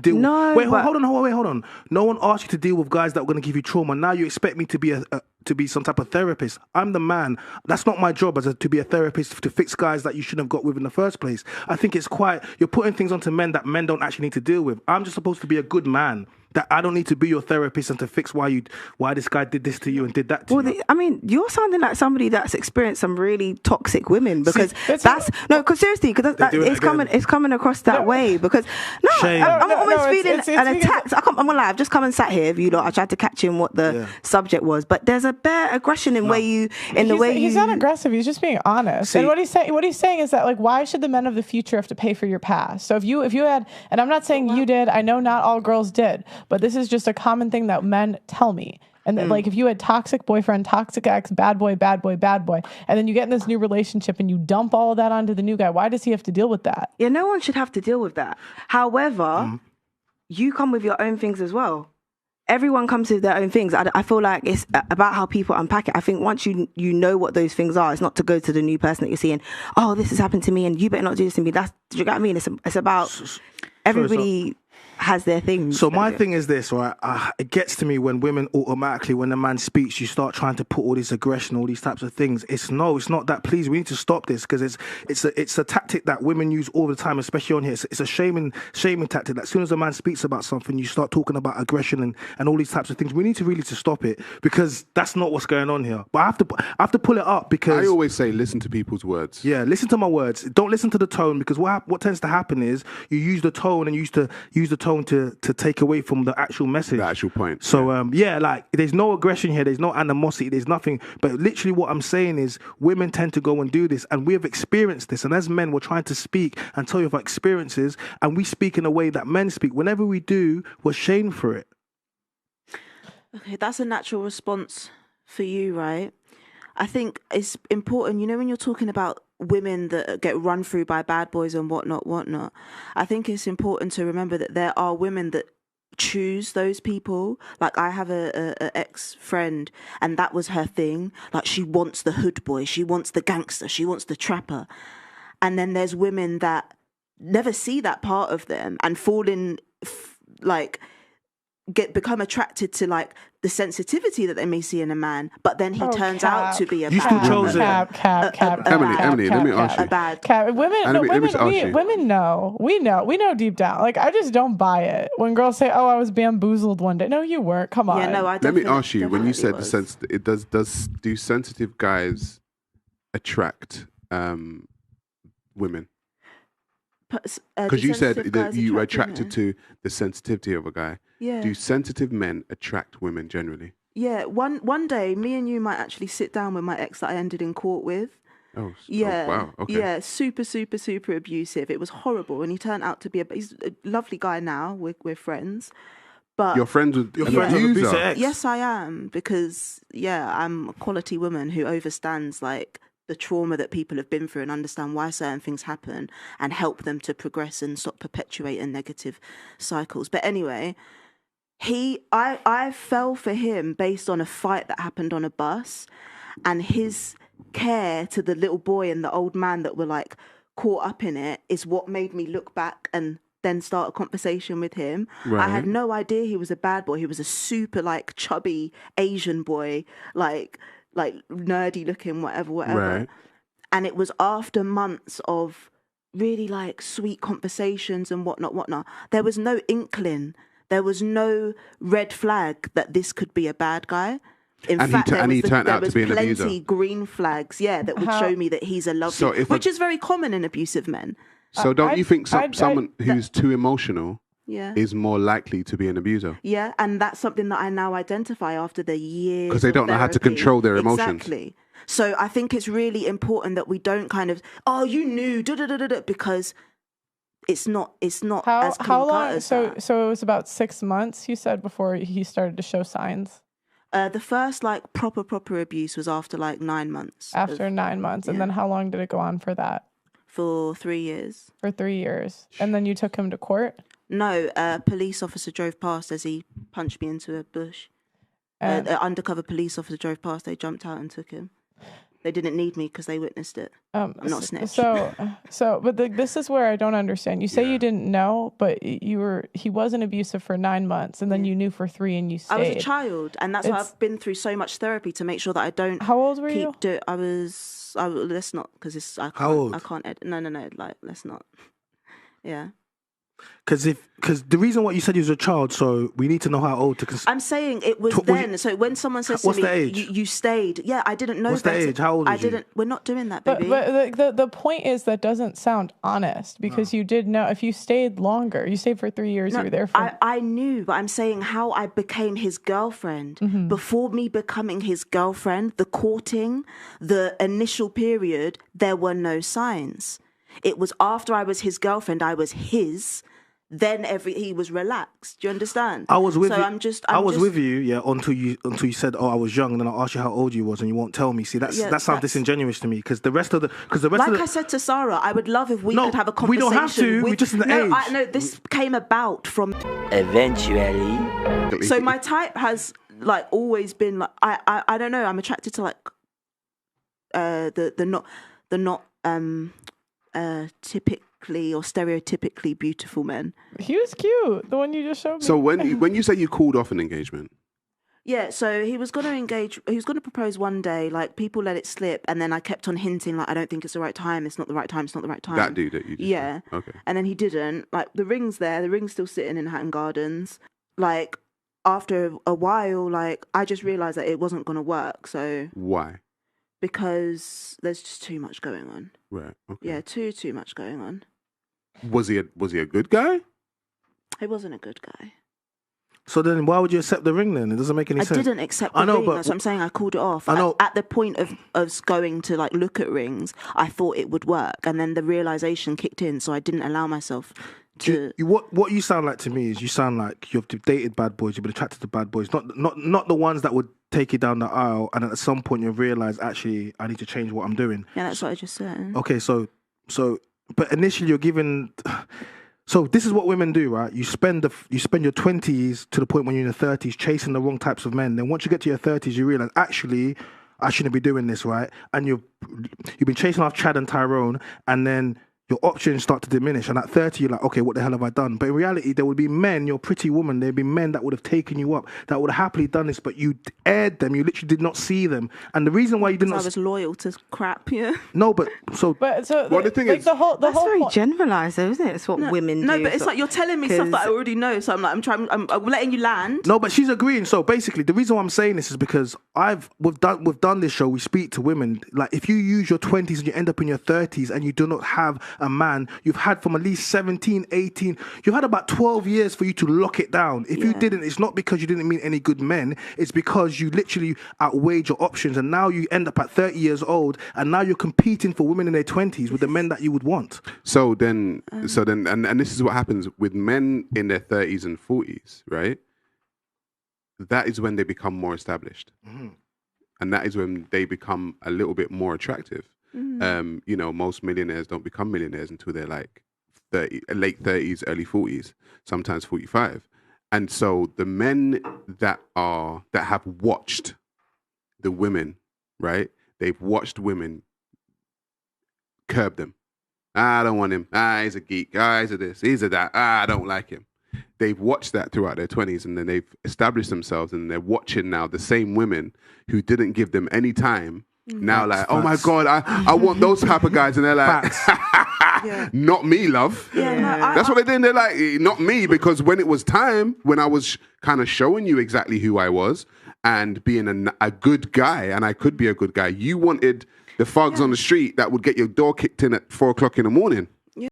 No, Wait, hold on. No one asked you to deal with guys that were going to give you trauma. Now you expect me to be to be some type of therapist. I'm the man. That's not my job to be a therapist to fix guys that you shouldn't have got with in the first place. I think it's you're putting things onto men that men don't actually need to deal with. I'm just supposed to be a good man. That I don't need to be your therapist and to fix why this guy did this to you and did that to you. I mean, you're sounding like somebody that's experienced some really toxic women because because seriously, because it's coming across that way because I'm almost feeling an attack. I'm gonna lie, I've just come and sat here with you lot. I tried to catch in what the subject was, but there's a bare aggression in the way he's not aggressive. He's just being honest. And what he's saying is that, like, why should the men of the future have to pay for your past? So if you had, and I'm not saying you did, I know not all girls did, but this is just a common thing that men tell me. And then, like, if you had toxic boyfriend, toxic ex, bad boy, and then you get in this new relationship and you dump all of that onto the new guy, why does he have to deal with that? Yeah, no one should have to deal with that. However, you come with your own things as well. Everyone comes with their own things. I feel like it's about how people unpack it. I think once you know what those things are, it's not to go to the new person that you're seeing, oh, this has happened to me and you better not do this to me. Do you get what I mean? It's about everybody has their things. So my thing is this, right? It gets to me when women automatically, when a man speaks, you start trying to put all this aggression, all these types of things. It's not that. Please, we need to stop this because it's a tactic that women use all the time, especially on here. It's a shaming tactic. That as soon as a man speaks about something, you start talking about aggression and all these types of things. We need to really to stop it because that's not what's going on here. But I have to pull it up because I always say, listen to people's words. Yeah, listen to my words. Don't listen to the tone because what tends to happen is you use the tone and use the tone to take away from the actual message. The actual point. So, like, there's no aggression here. There's no animosity. There's nothing. But literally what I'm saying is women tend to go and do this. And we have experienced this. And as men, we're trying to speak and tell you of our experiences. And we speak in a way that men speak. Whenever we do, we're shamed for it. Okay, that's a natural response for you, right? I think it's important, when you're talking about women that get run through by bad boys and whatnot, I think it's important to remember that there are women that choose those people. Like, I have a ex-friend and that was her thing. Like, she wants the hood boy, she wants the gangster, she wants the trapper. And then there's women that never see that part of them and fall in, become attracted to, like, the sensitivity that they may see in a man, but then he turns out to be a bad Emily, let me ask you. Women know. We know deep down. Like, I just don't buy it when girls say, "Oh, I was bamboozled one day." No, you weren't. Come on. Yeah, no, I let me ask you. When you said do sensitive guys attract women? Because you said that you were attracted to the sensitivity of a guy. Yeah. Do sensitive men attract women generally? Yeah. One day, me and you might actually sit down with my ex that I ended in court with. Oh, yeah. Oh, wow. Okay. Yeah, super, super, super abusive. It was horrible, and he turned out to be he's a lovely guy now. We're friends. But you're friends with an abuser? Yes, I am, because I'm a quality woman who understands, like, the trauma that people have been through and understand why certain things happen and help them to progress and stop perpetuating negative cycles. But anyway, I fell for him based on a fight that happened on a bus, and his care to the little boy and the old man that were, like, caught up in it is what made me look back and then start a conversation with him. Right. I had no idea he was a bad boy. He was a super, like, chubby Asian boy, like nerdy looking, whatever. Right. And it was after months of really, like, sweet conversations and whatnot. There was no inkling. There was no red flag that this could be a bad guy. In fact, he turned out to be an abuser. There was plenty green flags, that would show me that he's a lovely, which is very common in abusive men. So don't you think someone who's too emotional is more likely to be an abuser? Yeah, and that's something that I now identify after the years. Because they don't know how to control their emotions. Exactly. So I think it's really important that we don't kind of, you knew, because it's not as how long? So it was about 6 months, you said, before he started to show signs. The first, like, proper abuse was after, like, 9 months. After 9 months, and then how long did it go on for that? For 3 years. For 3 years, and then you took him to court? No, a police officer drove past as he punched me into a bush. An undercover police officer drove past. They jumped out and took him. They didn't need me because they witnessed it. I'm not a snitch. But this is where I don't understand. You say you didn't know, but he wasn't abusive for 9 months, and then you knew for 3, and you stayed. I was a child, and that's why I've been through so much therapy to make sure that I don't. How old were you? Let's not, because it's. How old? I can't. No. Like, let's not. Yeah. Because the reason why you said you was a child, so we need to know how old to. I'm saying it was then. So when someone says to me, the age? You stayed. Yeah, I didn't know. What's the age? How old? We're not doing that, baby. But the point is that doesn't sound honest, because you did know. If you stayed longer, you stayed for 3 years. You were there for. I knew, but I'm saying how I became his girlfriend. Before me becoming his girlfriend, the courting, the initial period, there were no signs. It was after I was his girlfriend, I was his. Then he was relaxed. Do you understand? I was with you. I was with you, yeah, until you said, "Oh, I was young," and then I asked you how old you was, and you won't tell me. See, that sounds disingenuous to me, because the rest of the I said to Sarah, I would love if we could have a conversation. We don't have to. We're just in the age. No, this came about from eventually. So my type has like always been like I don't know. I'm attracted to like the not typically or stereotypically beautiful men. He was cute, the one you just showed me. So when you say you called off an engagement, yeah, so he was going to propose one day, like people let it slip, and then I kept on hinting like, I don't think it's the right time, it's not the right time. That dude that you just said. Okay. And then he didn't. Like the ring's still sitting in Hatton Gardens. Like after a while, like I just realised that it wasn't going to work. So why? Because there's just too much going on. Right. Okay. Yeah, too much going on. Was he a good guy? He wasn't a good guy. So then why would you accept the ring then? It doesn't make any sense. I didn't accept the ring. That's what I'm saying. I called it off. I know. At the point of us going to like look at rings, I thought it would work. And then the realisation kicked in, so I didn't allow myself to... What you sound like to me is you sound like you've dated bad boys, you've been attracted to bad boys, not the ones that would take you down the aisle, and at some point you realise, actually, I need to change what I'm doing. Yeah, that's what I just said. Okay, so but initially you're given... So this is what women do, right? You spend your 20s to the point when you're in your 30s chasing the wrong types of men. Then once you get to your 30s, you realise, actually, I shouldn't be doing this, right? And you've been chasing after Chad and Tyrone, and then your options start to diminish. And at 30, you're like, okay, what the hell have I done? But in reality, there would be men, you're a pretty woman, there'd be men that would have taken you up, that would have happily done this, but you aired them, you literally did not see them. And the reason why you didn't... I was loyal to crap, yeah. No, but so... But so well, the thing like is... the whole that's very point. generalised though, isn't it? It's what women do. No, but it's like you're telling me stuff that I already know, so I'm letting you land. No, but she's agreeing. So basically, the reason why I'm saying this is because we've done this show, we speak to women. Like, if you use your 20s and you end up in your 30s and you do not have a man, you've had from at least 17, 18, you've had about 12 years for you to lock it down. If you didn't, it's not because you didn't meet any good men, it's because you literally outweighed your options, and now you end up at 30 years old, and now you're competing for women in their 20s with the men that you would want. So then, and this is what happens with men in their 30s and 40s, right? That is when they become more established. Mm-hmm. And that is when they become a little bit more attractive. Mm-hmm. Most millionaires don't become millionaires until they're like late 30s, early 40s, sometimes 45. And so the men that have watched the women, right? They've watched women curb them. I don't want him. He's a geek. He's a this. He's a that. I don't like him. They've watched that throughout their 20s, and then they've established themselves, and they're watching now the same women who didn't give them any time. Now, like, oh my God, I want those type of guys. And they're like, not me, love. Yeah. That's what they did. They're like, not me, because when it was time, when I was kind of showing you exactly who I was and being a good guy, and I could be a good guy, you wanted the thugs on the street that would get your door kicked in at 4 o'clock in the morning.